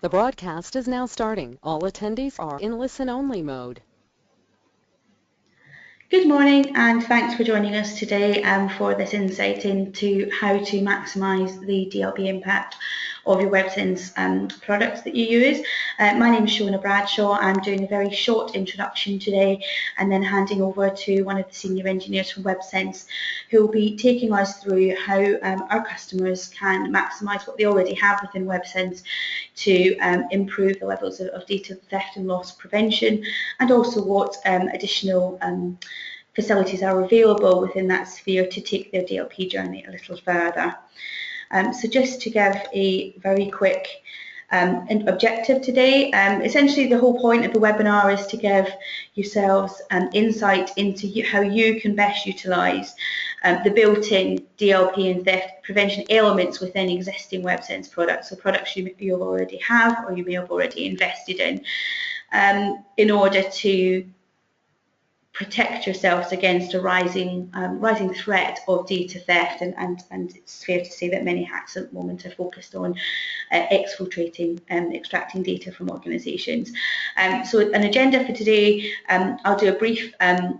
The broadcast is now starting. All attendees are in listen-only mode. Good morning and thanks for joining us today for this insight into how to maximise the DLP impact of your Websense products that you use. My name is Shona Bradshaw. I'm doing a very short introduction today and then handing over to one of the senior engineers from Websense who will be taking us through how our customers can maximise what they already have within Websense to improve the levels of data theft and loss prevention, and also what additional facilities are available within that sphere to take their DLP journey a little further. So just to give a very quick objective today, essentially the whole point of the webinar is to give yourselves insight into how you can best utilise the built-in DLP and theft prevention elements within existing Websense products, so products you already have or you may have already invested in order to protect yourselves against a rising threat of data theft, and it's fair to say that many hacks at the moment are focused on exfiltrating and extracting data from organisations. So an agenda for today, I'll do a brief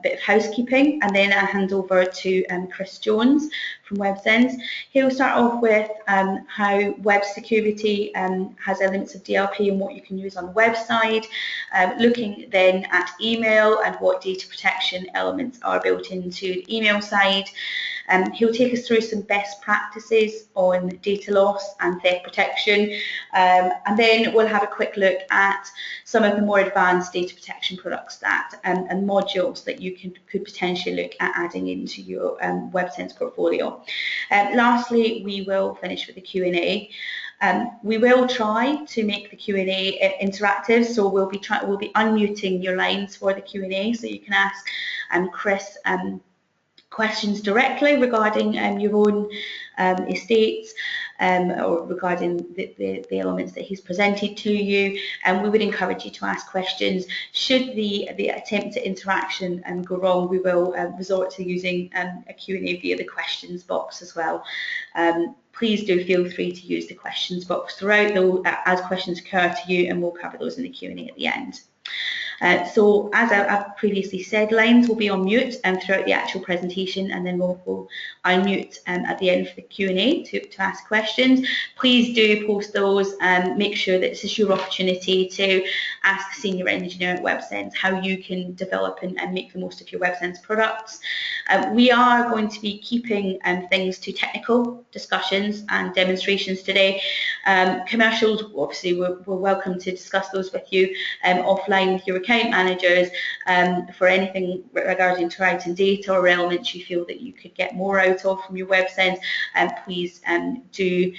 bit of housekeeping and then I'll hand over to Chris Jones from Websense. He'll start off with how web security has elements of DLP and what you can use on the website, looking then at email and what data protection elements are built into the email side. He'll take us through some best practices on data loss and theft protection, and then we'll have a quick look at some of the more advanced data protection products that and modules that you could potentially look at adding into your Websense portfolio. Lastly, we will finish with the Q&A. We will try to make the Q&A interactive, so we'll be unmuting your lines for the Q&A, so you can ask Chris questions directly regarding your own estates or regarding the elements that he's presented to you, and we would encourage you to ask questions. Should the attempt at interaction go wrong, we will resort to using a Q&A via the questions box as well. Please do feel free to use the questions box throughout though, as questions occur to you, and we'll cover those in the Q&A at the end. So as I've previously said, lines will be on mute throughout the actual presentation, and then we'll unmute at the end for the Q&A to ask questions. Please do post those and make sure that this is your opportunity to ask the senior engineer at Websense how you can develop and make the most of your Websense products. We are going to be keeping things to technical discussions and demonstrations today. Commercials, obviously, we're welcome to discuss those with you offline with your account managers for anything regarding TRITON data or elements you feel that you could get more out of from your Websense. Please do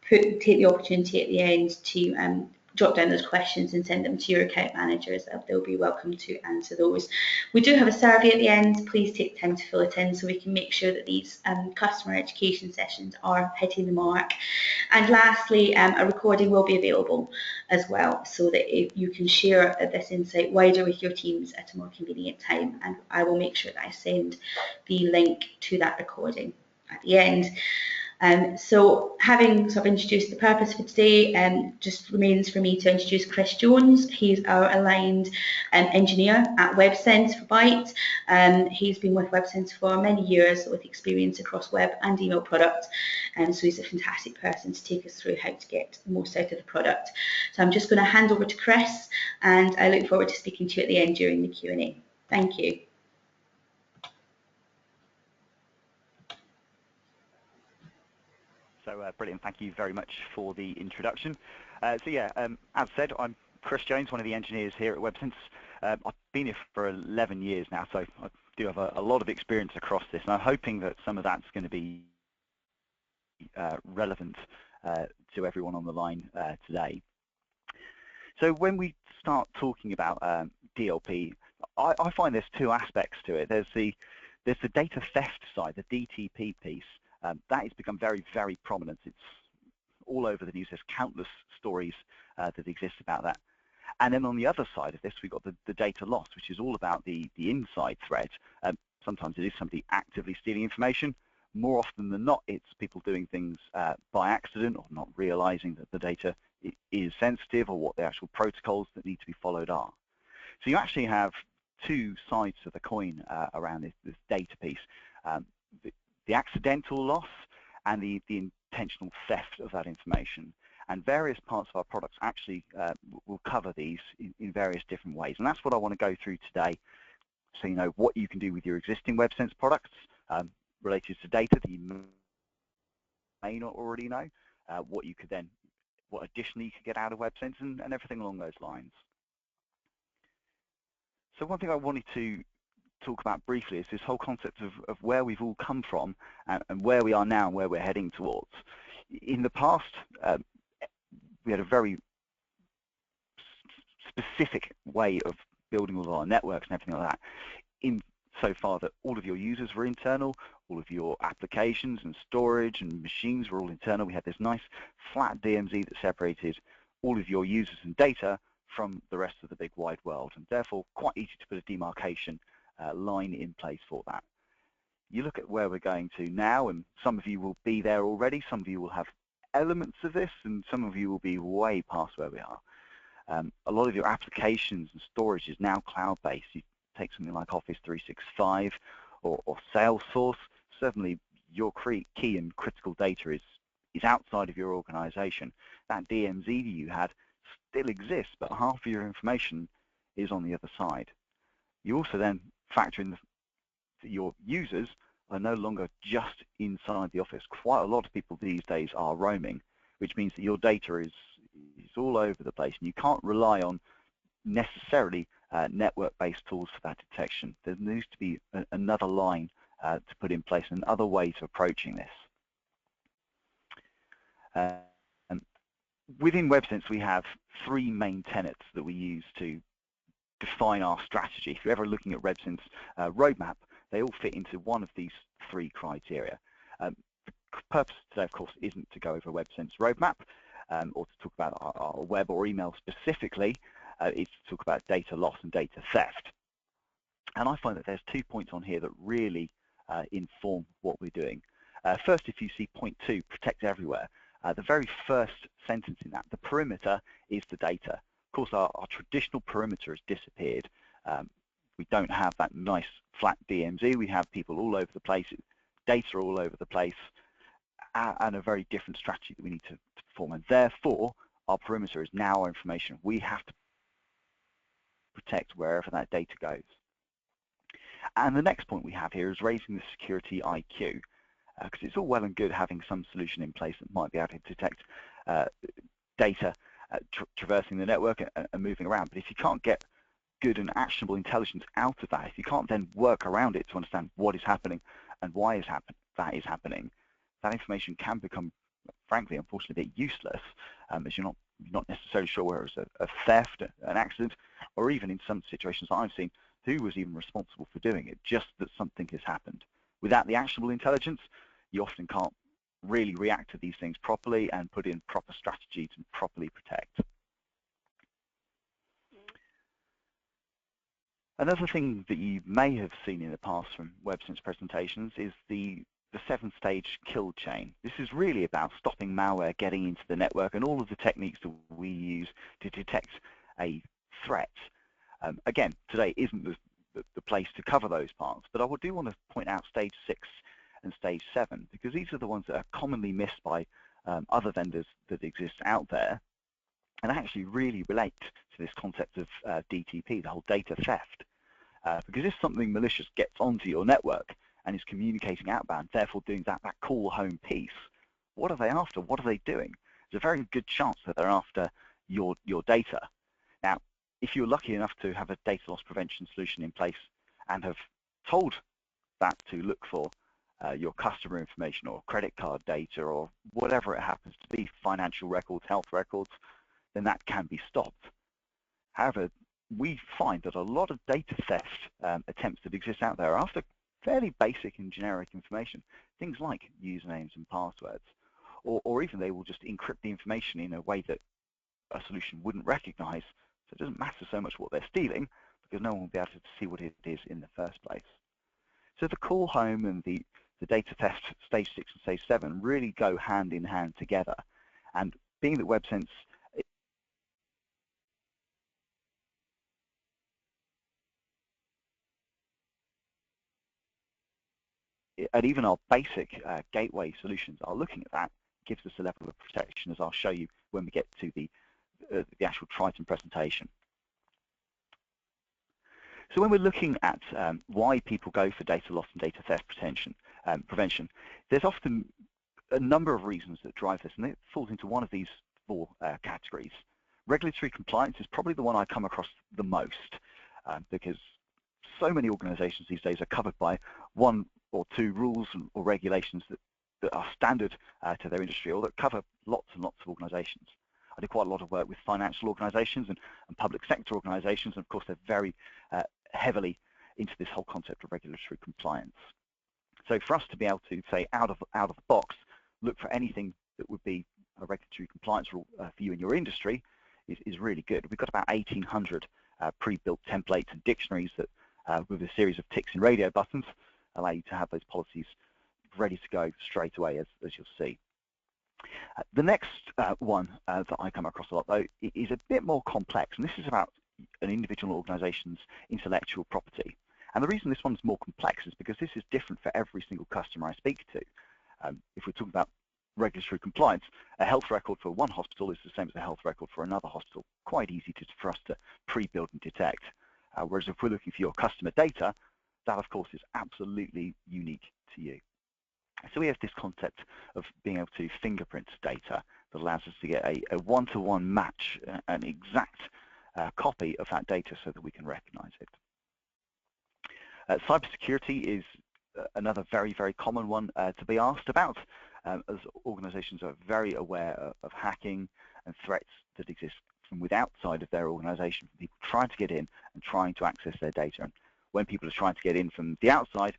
take the opportunity at the end to jot down those questions and send them to your account managers. They'll be welcome to answer those. We do have a survey at the end. Please take time to fill it in so we can make sure that these customer education sessions are hitting the mark. And lastly, a recording will be available as well, so that you can share this insight wider with your teams at a more convenient time, and I will make sure that I send the link to that recording at the end. So having sort of introduced the purpose for today, just remains for me to introduce Chris Jones. He's our aligned engineer at Websense for Bytes. He's been with Websense for many years with experience across web and email products, and so he's a fantastic person to take us through how to get the most out of the product. So I'm just going to hand over to Chris, and I look forward to speaking to you at the end during the Q&A. Thank you. So brilliant, thank you very much for the introduction. As said, I'm Chris Jones, one of the engineers here at Websense. I've been here for 11 years now, so I do have a lot of experience across this, and I'm hoping that some of that's going to be relevant to everyone on the line today. So when we start talking about DLP, I find there's two aspects to it. There's the data theft side, the DTP piece. That has become very, very prominent. It's all over the news. There's countless stories that exist about that. And then on the other side of this, we've got the data loss, which is all about the inside threat. Sometimes it is somebody actively stealing information. More often than not, it's people doing things by accident or not realizing that the data is sensitive or what the actual protocols that need to be followed are. So you actually have two sides of the coin around this data piece. The accidental loss and the intentional theft of that information. And various parts of our products actually will cover these in various different ways. And that's what I want to go through today, so you know what you can do with your existing Websense products related to data that you may not already know, what additionally you could get out of Websense, and everything along those lines. So one thing I wanted to talk about briefly is this whole concept of where we've all come from and where we are now and where we're heading towards. In the past, we had a very specific way of building all of our networks and everything like that, in so far that all of your users were internal, all of your applications and storage and machines were all internal. We had this nice flat DMZ that separated all of your users and data from the rest of the big wide world, and therefore quite easy to put a demarcation line in place for that. You look at where we're going to now, and some of you will be there already, some of you will have elements of this, and some of you will be way past where we are. A lot of your applications and storage is now cloud-based. You take something like Office 365 or Salesforce, certainly your key and critical data is outside of your organization. That DMZ that you had still exists, but half of your information is on the other side. You also then factor in that your users are no longer just inside the office. Quite a lot of people these days are roaming, which means that your data is all over the place, and you can't rely on necessarily network-based tools for that detection. There needs to be another line to put in place, and other ways of approaching this. Within Websense, we have three main tenets that we use to define our strategy. If you're ever looking at Websense roadmap, they all fit into one of these three criteria. The purpose today, of course, isn't to go over Websense roadmap or to talk about our web or email specifically. It's to talk about data loss and data theft. And I find that there's 2 points on here that really inform what we're doing. First, if you see point 2, protect everywhere, the very first sentence in that, the perimeter is the data. Of course, our traditional perimeter has disappeared. We don't have that nice flat DMZ. We have people all over the place, data all over the place, and a very different strategy that we need to perform. And therefore, our perimeter is now our information. We have to protect wherever that data goes. And the next point we have here is raising the security IQ, because it's all well and good having some solution in place that might be able to detect data traversing the network and moving around. But if you can't get good and actionable intelligence out of that, if you can't then work around it to understand what is happening and why that is happening, that information can become, frankly, unfortunately, a bit useless, as you're not necessarily sure whether it's a theft, an accident, or even in some situations that I've seen, who was even responsible for doing it, just that something has happened. Without the actionable intelligence, you often can't really react to these things properly and put in proper strategy to properly protect. Another thing that you may have seen in the past from Websense presentations is the 7-stage kill chain. This is really about stopping malware getting into the network and all of the techniques that we use to detect a threat. Again, today isn't the place to cover those parts, but I do want to point out stage 6 and stage 7, because these are the ones that are commonly missed by other vendors that exist out there, and actually really relate to this concept of DTP, the whole data theft. Because if something malicious gets onto your network and is communicating outbound, therefore doing that call home piece, what are they after? What are they doing? There's a very good chance that they're after your data. Now, if you're lucky enough to have a data loss prevention solution in place and have told that to look for your customer information or credit card data or whatever it happens to be, financial records, health records, then that can be stopped. However, we find that a lot of data theft attempts that exist out there are after fairly basic and generic information, things like usernames and passwords, or even they will just encrypt the information in a way that a solution wouldn't recognize, so it doesn't matter so much what they're stealing, because no one will be able to see what it is in the first place. So the call home and the data theft stage 6 and stage 7 really go hand in hand together, and being that Websense and even our basic gateway solutions are looking at that. It gives us a level of protection, as I'll show you when we get to the actual TRITON presentation. So when we're looking at why people go for data loss and data theft prevention, there's often a number of reasons that drive this, and it falls into one of these four categories. Regulatory compliance is probably the one I come across the most, because so many organizations these days are covered by one or two rules or regulations that are standard to their industry, or that cover lots and lots of organizations. I do quite a lot of work with financial organizations and public sector organizations, and of course they're very heavily into this whole concept of regulatory compliance. So for us to be able to say out of the box, look for anything that would be a regulatory compliance rule for you in your industry is really good. We've got about 1,800 pre-built templates and dictionaries that, with a series of ticks and radio buttons, allow you to have those policies ready to go straight away, as you'll see. The next one that I come across a lot, though, is a bit more complex, and this is about an individual organization's intellectual property. And the reason this one's more complex is because this is different for every single customer I speak to. If we're talking about regulatory compliance, a health record for one hospital is the same as a health record for another hospital. Quite easy for us to pre-build and detect. Whereas if we're looking for your customer data, that of course is absolutely unique to you. So we have this concept of being able to fingerprint data that allows us to get a one-to-one match, an exact copy of that data so that we can recognize it. Cybersecurity is another very, very common one to be asked about, as organizations are very aware of hacking and threats that exist from outside of their organization, from people trying to get in and trying to access their data. And when people are trying to get in from the outside,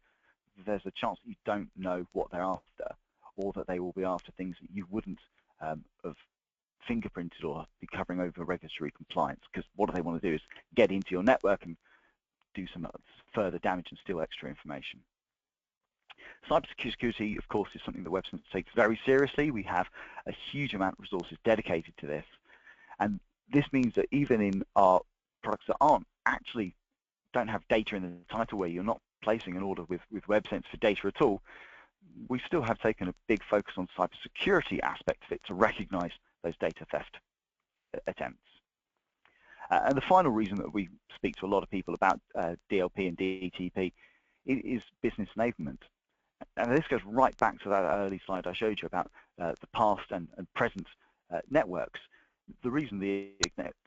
there's a chance that you don't know what they're after, or that they will be after things that you wouldn't have fingerprinted or be covering over regulatory compliance, because what they want to do is get into your network and do some further damage and steal extra information. Cybersecurity, of course, is something that Websense takes very seriously. We have a huge amount of resources dedicated to this, and this means that even in our products that don't have data in the title, where you're not placing an order with Websense for data at all, we still have taken a big focus on cybersecurity aspect of it to recognize those data theft attempts. And the final reason that we speak to a lot of people about DLP and DTP is business enablement. And this goes right back to that early slide I showed you about the past and present networks. The reason the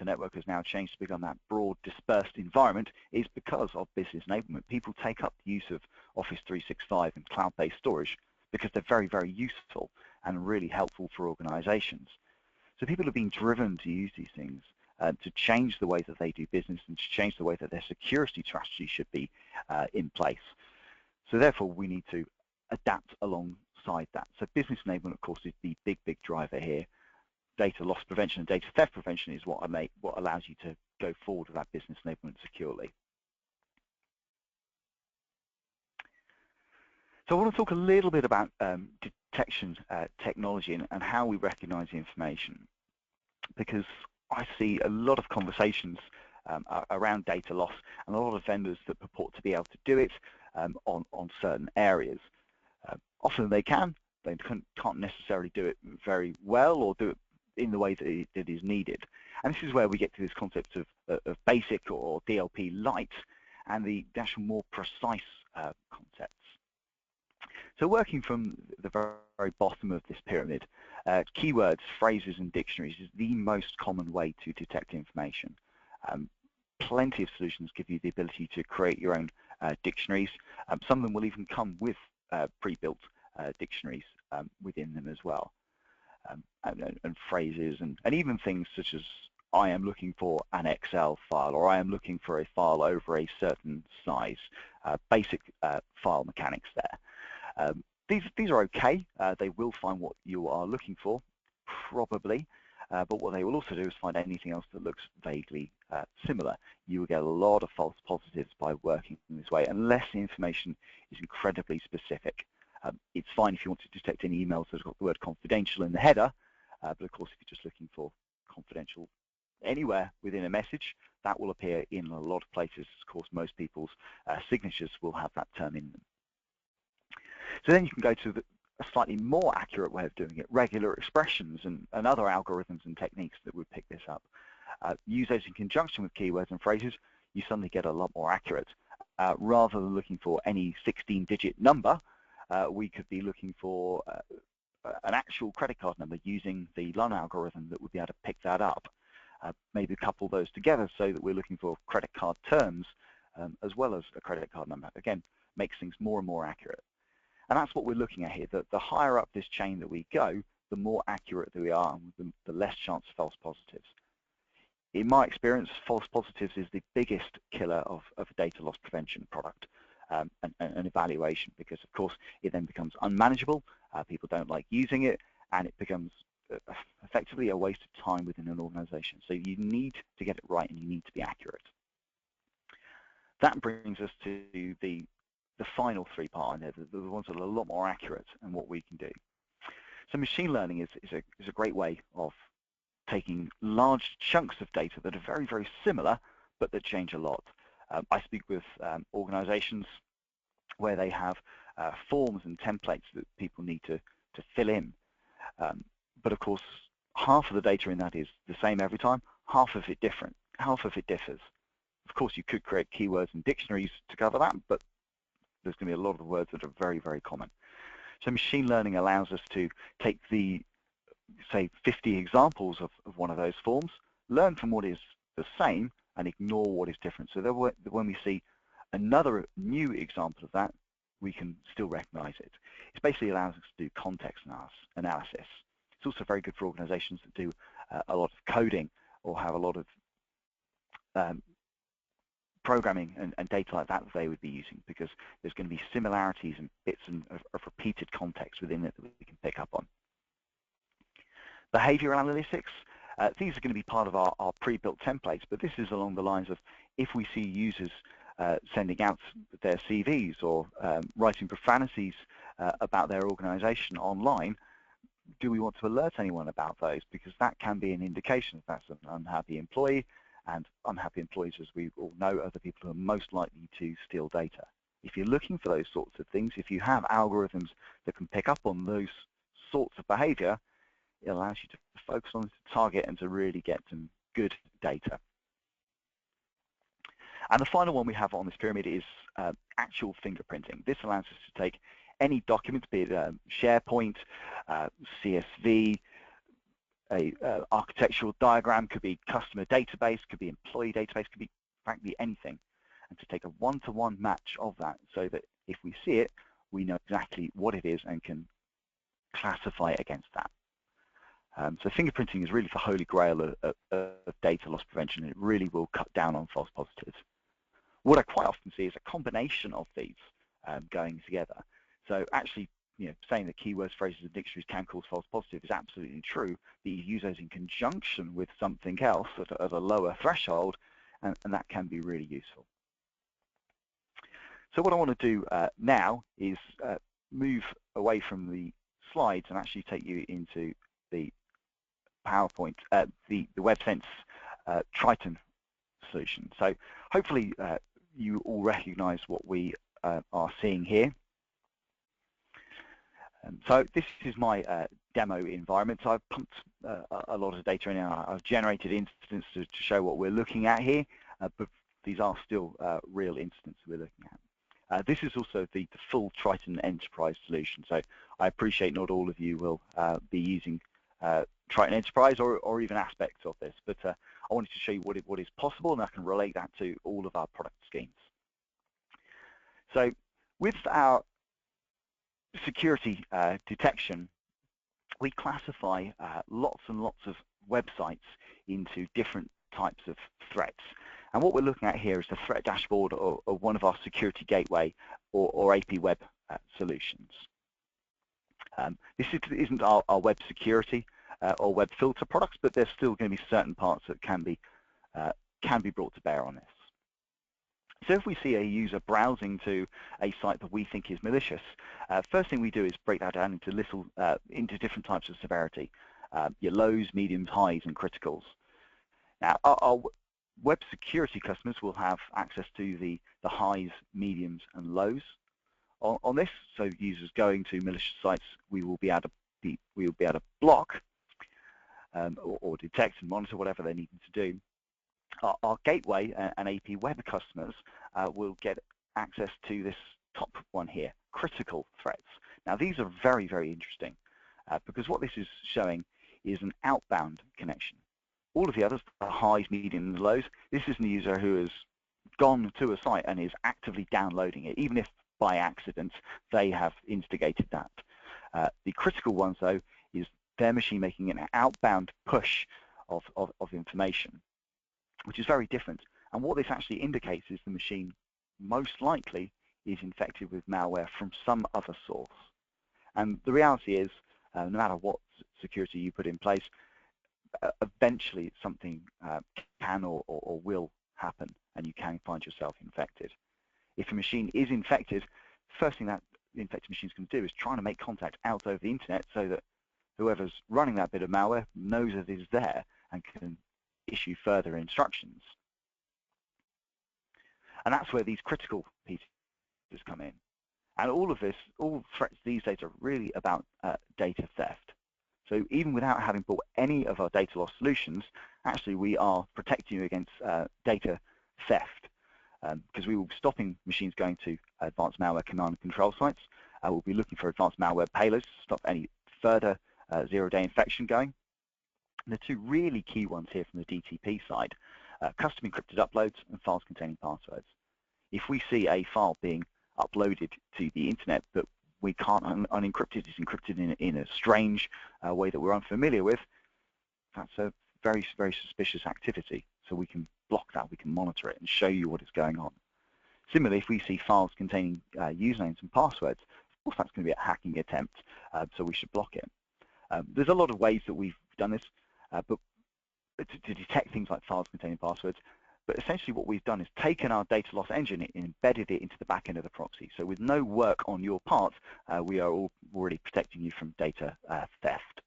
network has now changed to become that broad, dispersed environment is because of business enablement. People take up the use of Office 365 and cloud-based storage because they're very, very useful and really helpful for organizations. So people are being driven to use these things to change the way that they do business and to change the way that their security strategy should be in place. So therefore, we need to adapt alongside that. So business enablement, of course, is the big, big driver here. Data loss prevention and data theft prevention is what allows you to go forward with that business enablement securely. So I want to talk a little bit about detection technology and how we recognize the information, because I see a lot of conversations around data loss and a lot of vendors that purport to be able to do it on certain areas. Often they can't necessarily do it very well or do it in the way that it is needed. And this is where we get to this concept of basic or DLP light and the actual more precise concepts. So working from the very bottom of this pyramid, keywords, phrases and dictionaries is the most common way to detect information. Plenty of solutions give you the ability to create your own dictionaries. Some of them will even come with pre-built dictionaries within them as well. And phrases and even things such as I am looking for an Excel file, or I am looking for a file over a certain size. Basic file mechanics there. These are okay. They will find what you are looking for, probably, but what they will also do is find anything else that looks vaguely similar. You will get a lot of false positives by working in this way, unless the information is incredibly specific. It's fine if you want to detect any emails that have got the word confidential in the header, but of course if you're just looking for confidential anywhere within a message, that will appear in a lot of places. Of course, most people's signatures will have that term in them. So then you can go to a slightly more accurate way of doing it, regular expressions and other algorithms and techniques that would pick this up. Use those in conjunction with keywords and phrases, you suddenly get a lot more accurate. Rather than looking for any 16-digit number, we could be looking for an actual credit card number using the LUN algorithm that would be able to pick that up. Maybe couple those together so that we're looking for credit card terms as well as a credit card number. Again, makes things more and more accurate. And that's what we're looking at here. The higher up this chain that we go, the more accurate that we are, and the less chance of false positives. In my experience, false positives is the biggest killer of a data loss prevention product and evaluation, because of course it then becomes unmanageable, people don't like using it, and it becomes effectively a waste of time within an organization. So you need to get it right and you need to be accurate. That brings us to the final three parts, the ones that are a lot more accurate and what we can do. So machine learning is a great way of taking large chunks of data that are very, very similar, but that change a lot. I speak with organizations where they have forms and templates that people need to fill in. But of course, half of the data in that is the same every time, half of it different, half of it differs. Of course, you could create keywords and dictionaries to cover that, but there's going to be a lot of the words that are very, very common. So machine learning allows us to take the, say, 50 examples of one of those forms, learn from what is the same, and ignore what is different. So that when we see another new example of that, we can still recognize it. It basically allows us to do context analysis. It's also very good for organizations that do a lot of coding or have a lot of programming and data like that they would be using, because there's going to be similarities and bits of repeated context within it that we can pick up on. Behavioral analytics, these are going to be part of our pre-built templates, but this is along the lines of if we see users sending out their CVs or writing profanities about their organization online, do we want to alert anyone about those? Because that can be an indication that that's an unhappy employee, and unhappy employees, as we all know, are the people who are most likely to steal data. If you're looking for those sorts of things, if you have algorithms that can pick up on those sorts of behavior, it allows you to focus on the target and to really get some good data. And the final one we have on this pyramid is actual fingerprinting. This allows us to take any document, be it SharePoint, CSV, a architectural diagram, could be customer database, could be employee database, could be frankly anything, and to take a one-to-one match of that so that if we see it, we know exactly what it is and can classify it against that. So fingerprinting is really the holy grail of data loss prevention, and it really will cut down on false positives. What I quite often see is a combination of these going together. So actually, saying that keywords, phrases, and dictionaries can cause false positive is absolutely true, but you use those in conjunction with something else at a lower threshold, and that can be really useful. So what I want to do now is move away from the slides and actually take you into the PowerPoint, the Websense TRITON solution. So hopefully you all recognize what we are seeing here. So this is my demo environment. So I've pumped a lot of data in, and I've generated instances to show what we're looking at here, but these are still real instances we're looking at. This is also the full TRITON Enterprise solution. So I appreciate not all of you will be using TRITON Enterprise or even aspects of this, but I wanted to show you what is possible, and I can relate that to all of our product schemes. So with our security detection, we classify lots and lots of websites into different types of threats. And what we're looking at here is the threat dashboard of one of our security gateway or AP web solutions. This isn't our web security or web filter products, but there's still going to be certain parts that can be brought to bear on this. So if we see a user browsing to a site that we think is malicious, first thing we do is break that down into different types of severity, your lows, mediums, highs, and criticals. Now, our web security customers will have access to the highs, mediums, and lows on this. So users going to malicious sites, we will be able to block or detect and monitor whatever they need to do. Our gateway and AP web customers will get access to this top one here, critical threats. Now these are very, very interesting because what this is showing is an outbound connection. All of the others, the highs, medium, and lows, this is a user who has gone to a site and is actively downloading it, even if by accident they have instigated that. The critical ones, though, is their machine making an outbound push of information, which is very different. And what this actually indicates is the machine most likely is infected with malware from some other source. And the reality is, no matter what security you put in place, eventually something can or will happen, and you can find yourself infected. If a machine is infected, the first thing that the infected machine is going to do is trying to make contact out over the internet so that whoever's running that bit of malware knows that it is there and can issue further instructions. And that's where these critical pieces come in. And all of this, all threats these days are really about data theft. So even without having bought any of our data loss solutions, actually we are protecting you against data theft because we will be stopping machines going to advanced malware command and control sites. We'll be looking for advanced malware payloads to stop any further zero-day infection going. And the two really key ones here from the DTP side, custom encrypted uploads and files containing passwords. If we see a file being uploaded to the internet but we can't unencrypt it, it's encrypted in a strange way that we're unfamiliar with, that's a very, very suspicious activity. So we can block that, we can monitor it and show you what is going on. Similarly, if we see files containing usernames and passwords, of course that's going to be a hacking attempt, so we should block it. There's a lot of ways that we've done this, but to detect things like files containing passwords. But essentially what we've done is taken our data loss engine and embedded it into the back end of the proxy. So with no work on your part, we are already protecting you from data theft.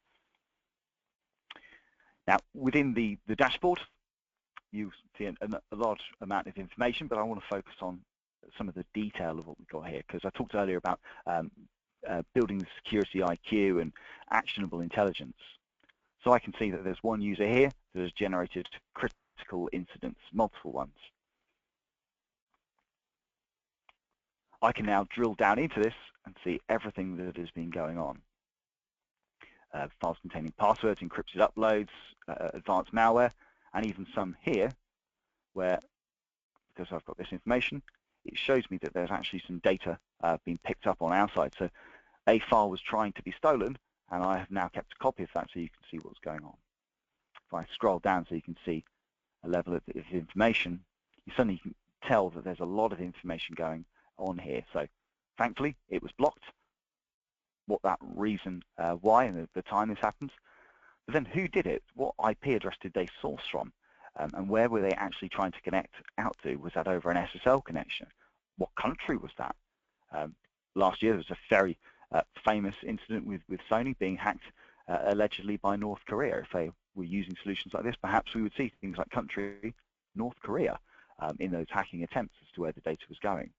Now, within the dashboard, you see a large amount of information, but I want to focus on some of the detail of what we've got here, because I talked earlier about building the security IQ and actionable intelligence. So I can see that there's one user here that has generated critical incidents, multiple ones. I can now drill down into this and see everything that has been going on. Files containing passwords, encrypted uploads, advanced malware, and even some here where, because I've got this information, it shows me that there's actually some data being picked up on our side. So a file was trying to be stolen, and I have now kept a copy of that so you can see what's going on. If I scroll down so you can see a level of information, you suddenly can tell that there's a lot of information going on here. So thankfully it was blocked, what that reason why and the time this happens, but then who did it, what IP address did they source from, and where were they actually trying to connect out to? Was that over an SSL connection? What country was that? Last year there was a very famous incident with Sony being hacked allegedly by North Korea. If they were using solutions like this, perhaps we would see things like country North Korea in those hacking attempts as to where the data was going.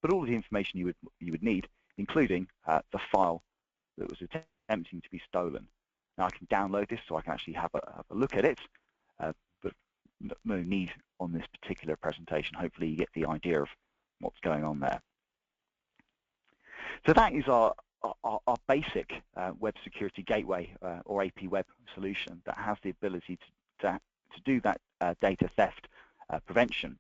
But all of the information you would need, including the file that was attempting to be stolen. Now I can download this so I can actually have a look at it, but no need on this particular presentation. Hopefully you get the idea of what's going on there. So that is our basic web security gateway or AP web solution that has the ability to do that data theft prevention.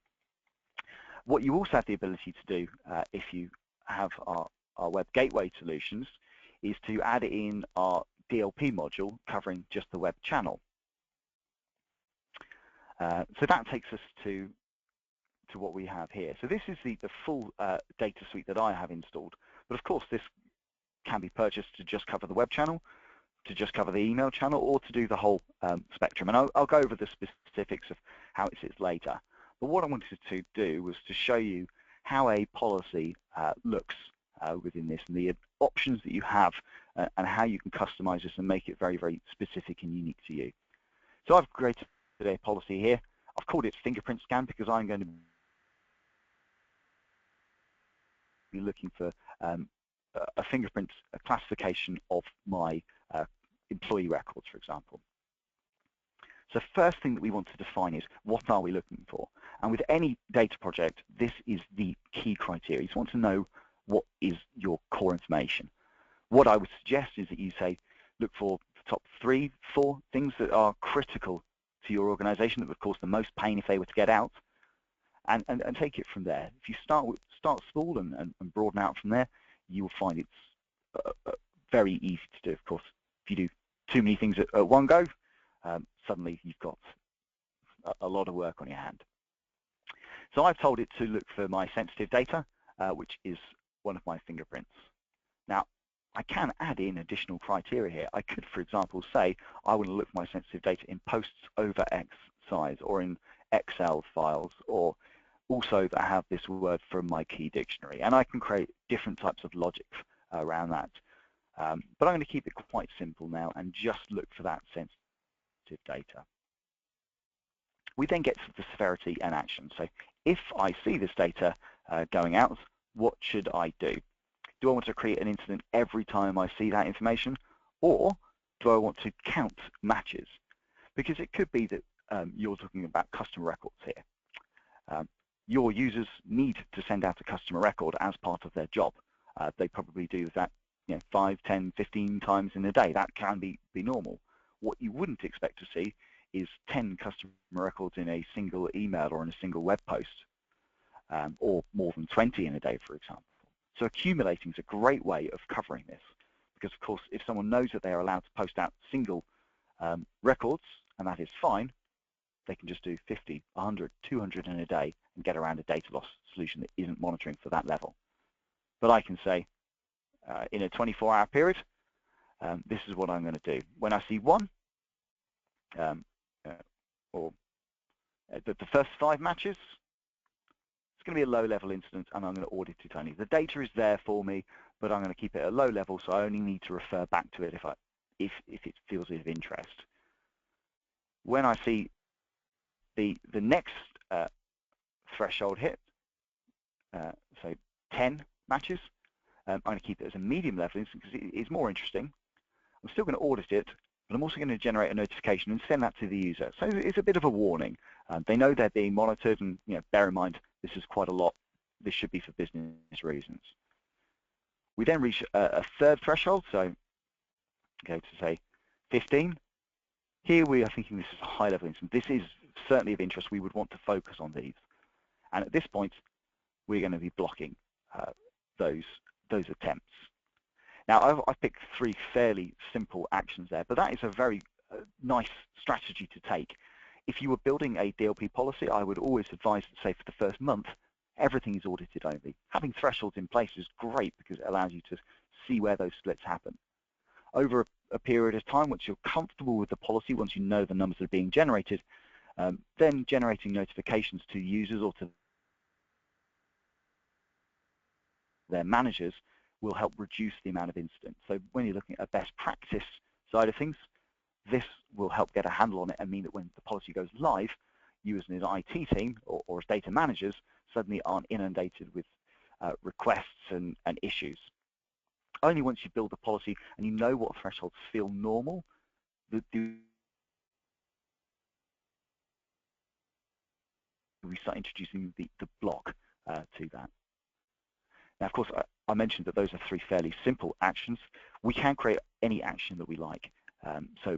What you also have the ability to do if you have our web gateway solutions is to add in our DLP module covering just the web channel. So that takes us to what we have here. So this is the full data suite that I have installed. But of course this can be purchased to just cover the web channel, to just cover the email channel, or to do the whole spectrum. And I'll go over the specifics of how it sits later. But what I wanted to do was to show you how a policy looks within this and the options that you have and how you can customize this and make it very, very specific and unique to you. So I've created a policy here. I've called it fingerprint scan because I'm going to be looking for a fingerprint classification of my employee records, for example. So first thing that we want to define is what are we looking for? And with any data project, this is the key criteria. You want to know what is your core information. What I would suggest is that you say, look for the top 3, 4 things that are critical to your organization that would cause the most pain if they were to get out, and take it from there. If you start small and broaden out from there, you will find it's very easy to do. Of course, if you do too many things at one go, suddenly you've got a lot of work on your hand. So I've told it to look for my sensitive data, which is one of my fingerprints. Now, I can add in additional criteria here. I could, for example, say I want to look for my sensitive data in posts over X size, or in Excel files, or also that have this word from my key dictionary. And I can create different types of logic around that. But I'm going to keep it quite simple now and just look for that sensitive data. We then get to the severity and action. So if I see this data going out, what should I do? Do I want to create an incident every time I see that information, or do I want to count matches? Because it could be that you're talking about customer records here. Your users need to send out a customer record as part of their job. They probably do that 5, 10, 15 times in a day. That can be normal. What you wouldn't expect to see is 10 customer records in a single email or in a single web post, or more than 20 in a day, for example. So accumulating is a great way of covering this, because of course if someone knows that they are allowed to post out single records, and that is fine, they can just do 50, 100, 200 in a day and get around a data loss solution that isn't monitoring for that level. But I can say in a 24-hour period, this is what I'm going to do. When I see one, or the first 5 matches, it's going to be a low-level incident, and I'm going to audit it only. The data is there for me, but I'm going to keep it at a low level, so I only need to refer back to it if it feels of interest. When I see the next threshold hit, so 10 matches, I'm going to keep it as a medium-level incident because it is more interesting. I'm still going to audit it, but I'm also going to generate a notification and send that to the user. So it's a bit of a warning. They know they're being monitored, and bear in mind this is quite a lot. This should be for business reasons. We then reach a third threshold, so go to say 15. Here we are thinking this is a high-level incident. This is certainly of interest. We would want to focus on these, and at this point, we're going to be blocking those attempts. Now, I've picked 3 fairly simple actions there, but that is a very nice strategy to take. If you were building a DLP policy, I would always advise that, say, for the first month, everything is audited only. Having thresholds in place is great because it allows you to see where those splits happen. Over a period of time, once you're comfortable with the policy, once you know the numbers that are being generated, then generating notifications to users or to their managers will help reduce the amount of incidents. So when you're looking at a best practice side of things, this will help get a handle on it and mean that when the policy goes live, you as an IT team or as data managers suddenly aren't inundated with requests and issues. Only once you build the policy and you know what thresholds feel normal, do we start introducing the block to that. Now, of course, I mentioned that those are 3 fairly simple actions. We can create any action that we like. So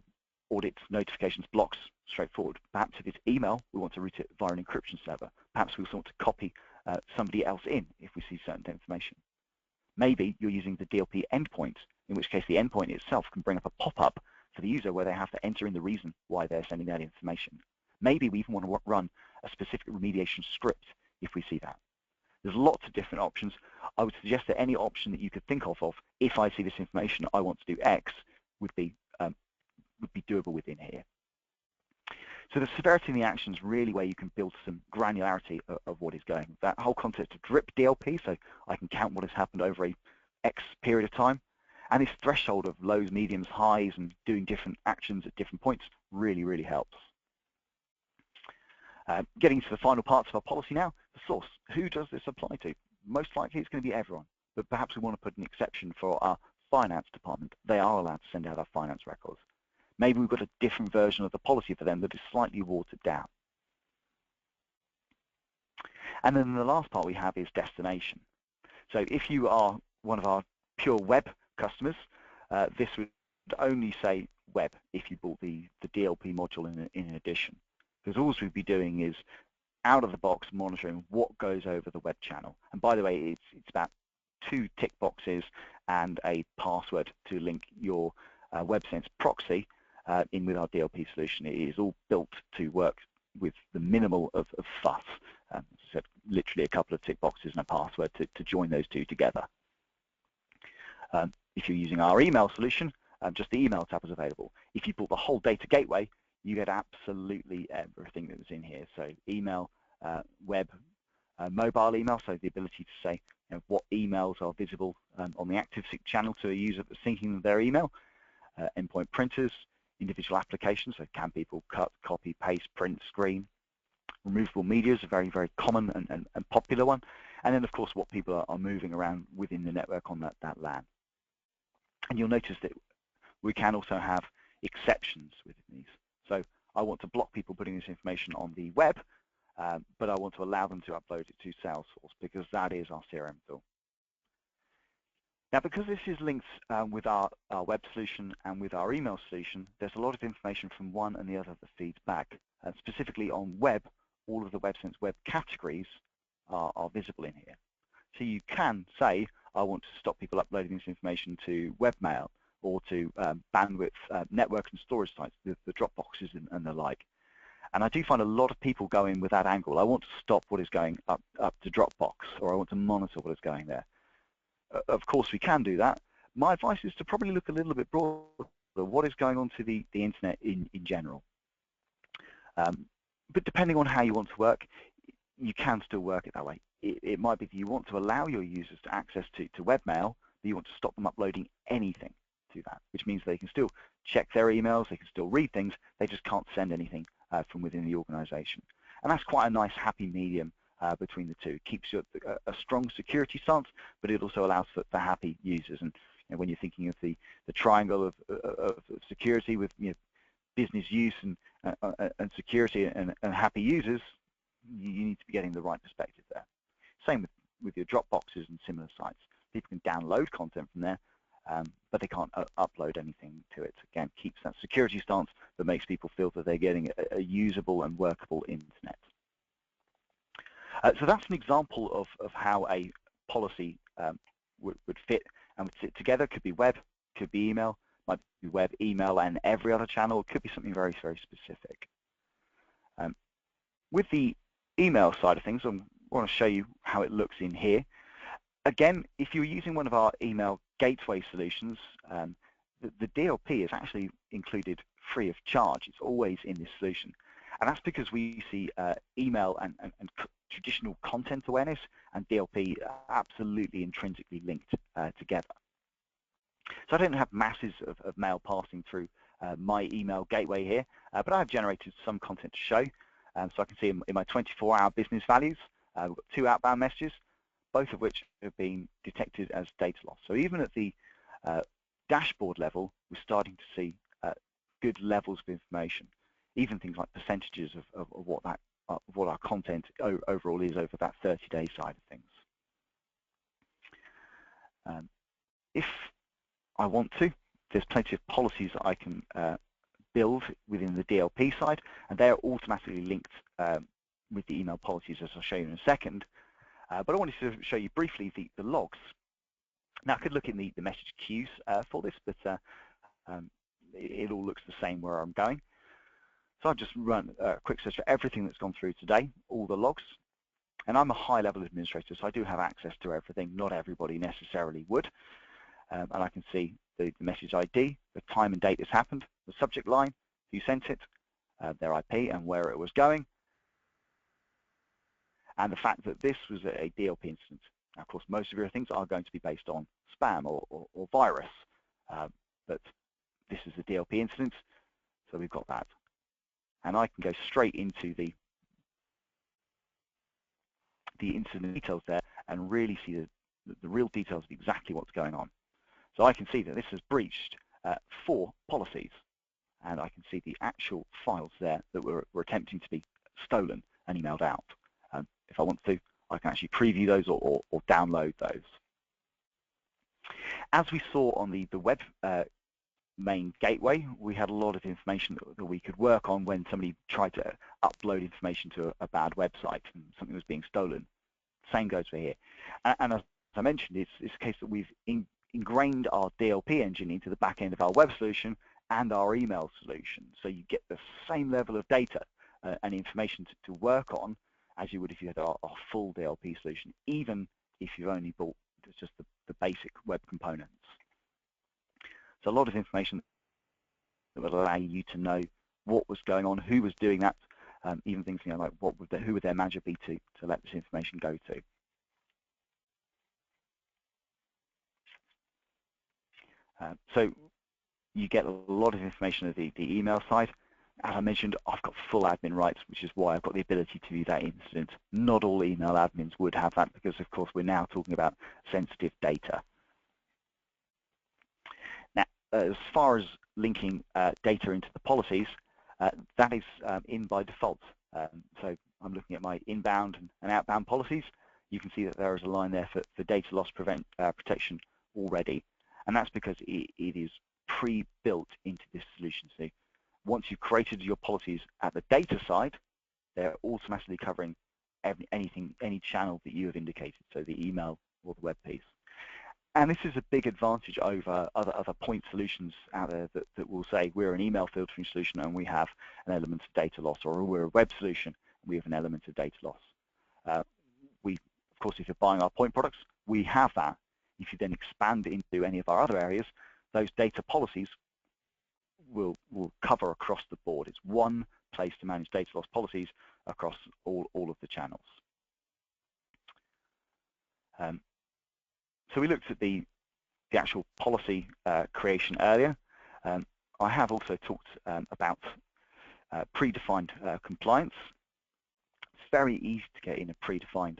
audits, notifications, blocks, straightforward. Perhaps if it's email, we want to route it via an encryption server. Perhaps we also want to copy somebody else in if we see certain information. Maybe you're using the DLP endpoint, in which case the endpoint itself can bring up a pop-up for the user where they have to enter in the reason why they're sending that information. Maybe we even want to run a specific remediation script if we see that. There's lots of different options. I would suggest that any option that you could think of if I see this information, I want to do X, would be doable within here. So the severity and the action is really where you can build some granularity of what is going. That whole concept of drip DLP, so I can count what has happened over a X period of time, and this threshold of lows, mediums, highs, and doing different actions at different points really, really helps. Getting to the final parts of our policy now, the source. Who does this apply to? most likely it's going to be everyone, but perhaps we want to put an exception for our finance department. They are allowed to send out our finance records. Maybe we've got a different version of the policy for them that is slightly watered down. And then the last part we have is destination. So if you are one of our pure web customers, this would only say web if you bought the DLP module in addition. Because all we'd be doing is out of the box monitoring what goes over the web channel. And by the way, it's about 2 tick boxes and a password to link your Websense proxy in with our DLP solution. It is all built to work with the minimal of fuss. As I said, literally a couple of tick boxes and a password to join those 2 together. If you're using our email solution, just the email tab is available. If you bought the whole data gateway, you get absolutely everything that was in here. So email, web, mobile email, so the ability to say what emails are visible on the active sync channel to a user that's syncing their email, endpoint printers, individual applications, so can people cut, copy, paste, print, screen. Removable media is a very, very common and popular one. And then, of course, what people are moving around within the network on that LAN. And you'll notice that we can also have exceptions within these. So I want to block people putting this information on the web, but I want to allow them to upload it to Salesforce because that is our CRM tool. Now, because this is linked with our web solution and with our email solution, there's a lot of information from one and the other that feeds back. Specifically on web, all of the Websense web categories are visible in here. So you can say, I want to stop people uploading this information to webmail or to bandwidth, network and storage sites, the Dropboxes and the like. And I do find a lot of people go in with that angle. I want to stop what is going up to Dropbox, or I want to monitor what is going there. Of course, we can do that. My advice is to probably look a little bit broader. What is going on to the internet in general? But depending on how you want to work, you can still work it that way. It might be that you want to allow your users to access to webmail, but you want to stop them uploading anything to that, which means they can still check their emails, they can still read things, they just can't send anything from within the organization. And that's quite a nice happy medium between the two. It keeps you at a strong security stance, but it also allows for happy users. And when you're thinking of the triangle of security with business use and security and happy users, you need to be getting the right perspective there. Same with your Dropboxes and similar sites. People can download content from there, but they can't upload anything to it. Again, keeps that security stance that makes people feel that they're getting a usable and workable internet. So that's an example of how a policy would fit and would sit together. Could be web, could be email, might be web, email, and every other channel. It could be something very, very specific. With the email side of things, I want to show you how it looks in here. Again, if you're using one of our email gateway solutions, the DLP is actually included free of charge. It's always in this solution. And that's because we see email and traditional content awareness and DLP absolutely intrinsically linked together. So I don't have masses of mail passing through my email gateway here, but I've generated some content to show. So I can see in my 24-hour business values, we've got 2 outbound messages, both of which have been detected as data loss. So even at the dashboard level, we're starting to see good levels of information, even things like percentages of what our content overall is over that 30-day side of things. If I want to, there's plenty of policies that I can build within the DLP side, and they're automatically linked with the email policies, as I'll show you in a second. But I wanted to show you briefly the logs. Now, I could look in the message queues for this, but it all looks the same where I'm going. So I've just run a quick search for everything that's gone through today, all the logs. And I'm a high-level administrator, so I do have access to everything. Not everybody necessarily would. And I can see the message ID, the time and date it's happened, the subject line, who sent it, their IP and where it was going, and the fact that this was a DLP incident. Now, of course, most of your things are going to be based on spam or virus, but this is the DLP incident, so we've got that. And I can go straight into the incident details there and really see the real details of exactly what's going on. So I can see that this has breached 4 policies, and I can see the actual files there that were attempting to be stolen and emailed out. If I want to, I can actually preview those or download those. As we saw on the web main gateway, we had a lot of information that we could work on when somebody tried to upload information to a bad website and something was being stolen. Same goes for here. And as I mentioned, it's a case that we've ingrained our DLP engine into the back end of our web solution and our email solution. So you get the same level of data and information to work on as you would if you had our full DLP solution, even if you've only bought just the basic web components. So a lot of information that would allow you to know what was going on, who was doing that, even things like who would their manager be to let this information go to. So you get a lot of information at the email side. As I mentioned, I've got full admin rights, which is why I've got the ability to view that incident. Not all email admins would have that because, of course, we're now talking about sensitive data. Now, as far as linking data into the policies, that is in by default. So I'm looking at my inbound and outbound policies. You can see that there is a line there for data loss protection already. And that's because it is pre-built into this solution. So once you've created your policies at the data side, they're automatically covering any channel that you have indicated, so the email or the web piece. And this is a big advantage over other point solutions out there that will say we're an email filtering solution and we have an element of data loss, or we're a web solution and we have an element of data loss. Of course, if you're buying our point products, we have that. If you then expand into any of our other areas, those data policies will cover across the board. It's one place to manage data loss policies across all of the channels. So we looked at the actual policy creation earlier. I have also talked about predefined compliance. It's very easy to get in a predefined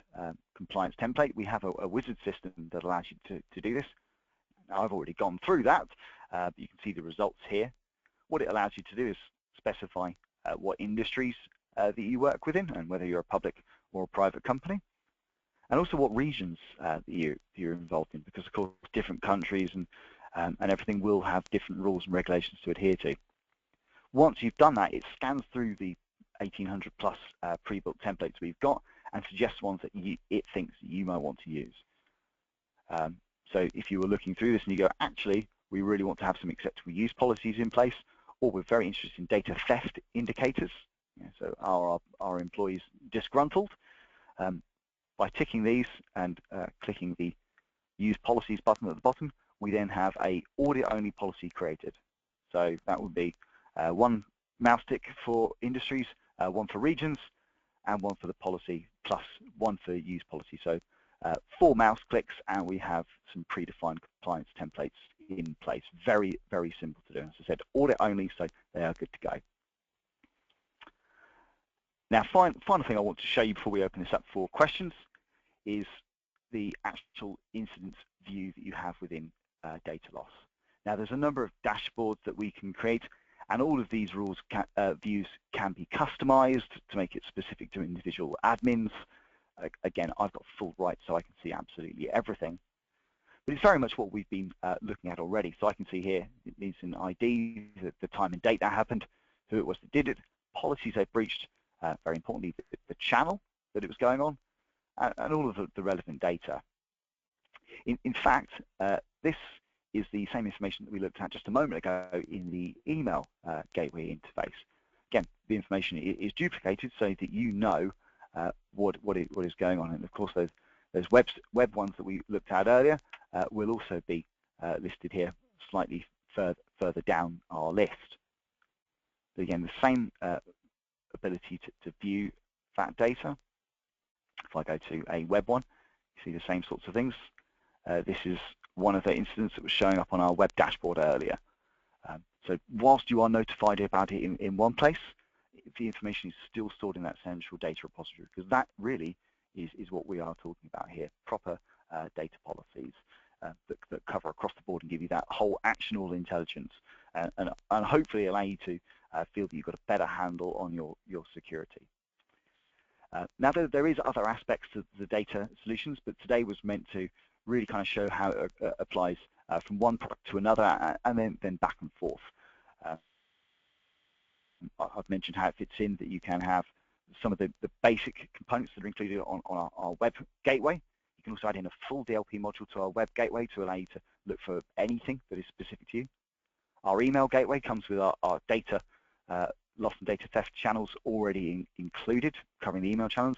compliance template. We have a wizard system that allows you to do this. Now, I've already gone through that, but you can see the results here. What it allows you to do is specify what industries that you work within and whether you're a public or a private company, and also what regions that you're involved in, because of course different countries and everything will have different rules and regulations to adhere to. Once you've done that, it scans through the 1,800 plus pre-built templates we've got and suggests ones that it thinks you might want to use. So if you were looking through this and you go, actually, we really want to have some acceptable use policies in place, or we're very interested in data theft indicators, so are our employees disgruntled? By ticking these and clicking the Use Policies button at the bottom, we then have a audit-only policy created. So that would be one mouse tick for industries, one for regions, and one for the policy, plus one for use policy. So 4 mouse clicks, and we have some predefined compliance templates in place. Very, very simple to do. As I said, audit-only, so they are good to go. Now, final thing I want to show you before we open this up for questions is the actual incident view that you have within data loss. Now, there's a number of dashboards that we can create, and all of these views can be customized to make it specific to individual admins. Again, I've got full rights, so I can see absolutely everything. But it's very much what we've been looking at already. So I can see here, it needs an ID, the time and date that happened, who it was that did it, policies they breached, very importantly, the channel that it was going on, and all of the relevant data. In fact, this is the same information that we looked at just a moment ago in the email gateway interface. Again, the information is duplicated so that you know what is going on. And of course, those web ones that we looked at earlier will also be listed here slightly further down our list. But again, the same ability to view that data. If I go to a web one, you see the same sorts of things. This is one of the incidents that was showing up on our web dashboard earlier. So whilst you are notified about it in one place, the information is still stored in that central data repository, because that really is what we are talking about here, proper data policies that cover across the board and give you that whole actionable intelligence and hopefully allow you to feel that you've got a better handle on your security. Now there is other aspects to the data solutions, but today was meant to really kind of show how it applies from one product to another and then back and forth. I've mentioned how it fits in, that you can have some of the basic components that are included on our web gateway. You can also add in a full DLP module to our web gateway to allow you to look for anything that is specific to you. Our email gateway comes with our data loss and data theft channels already included, covering the email channels.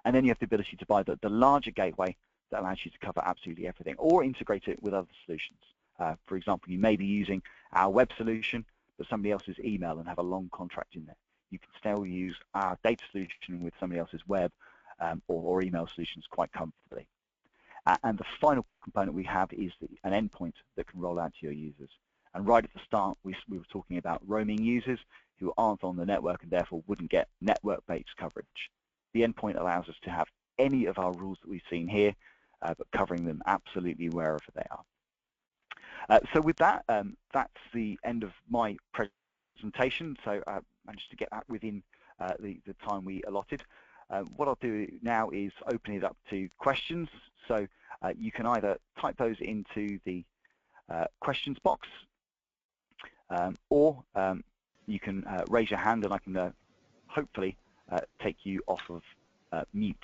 And then you have the ability to buy the larger gateway that allows you to cover absolutely everything, or integrate it with other solutions. For example, you may be using our web solution, but somebody else's email and have a long contract in there. You can still use our data solution with somebody else's web or email solutions quite comfortably. And the final component we have is an endpoint that can roll out to your users. And right at the start, we were talking about roaming users who aren't on the network and therefore wouldn't get network-based coverage. The endpoint allows us to have any of our rules that we've seen here, but covering them absolutely wherever they are. So with that, that's the end of my presentation. So I managed to get that within the time we allotted. What I'll do now is open it up to questions. So you can either type those into the questions box, or you can raise your hand and I can hopefully take you off of mute.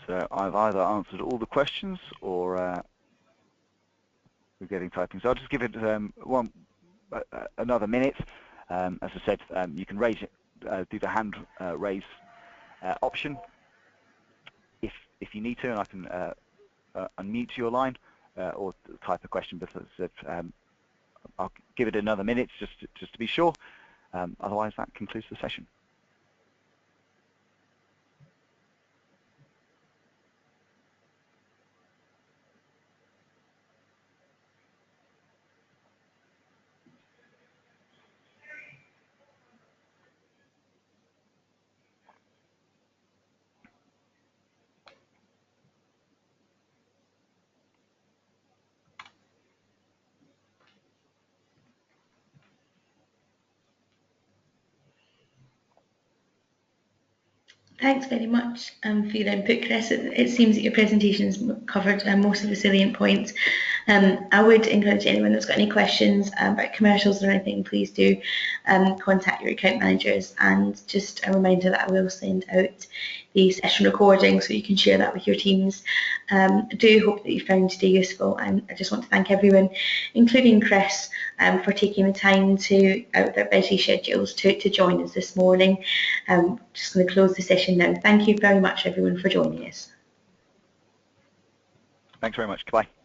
So I've either answered all the questions or we're getting typing. So I'll just give it another minute. As I said, you can raise it, do the hand raise option if you need to, and I can unmute your line or type a question. But as I said, I'll give it another minute just to be sure. Otherwise, that concludes the session. Thanks very much for your input, Chris. It seems that your presentation's covered most of the salient points. I would encourage anyone that's got any questions about commercials or anything, please do contact your account managers. And just a reminder that I will send out the session recording so you can share that with your teams. I do hope that you found today useful, and I just want to thank everyone, including Chris, for taking the time to out of their busy schedules to join us this morning. Just going to close the session now. Thank you very much everyone for joining us. Thanks very much. Goodbye.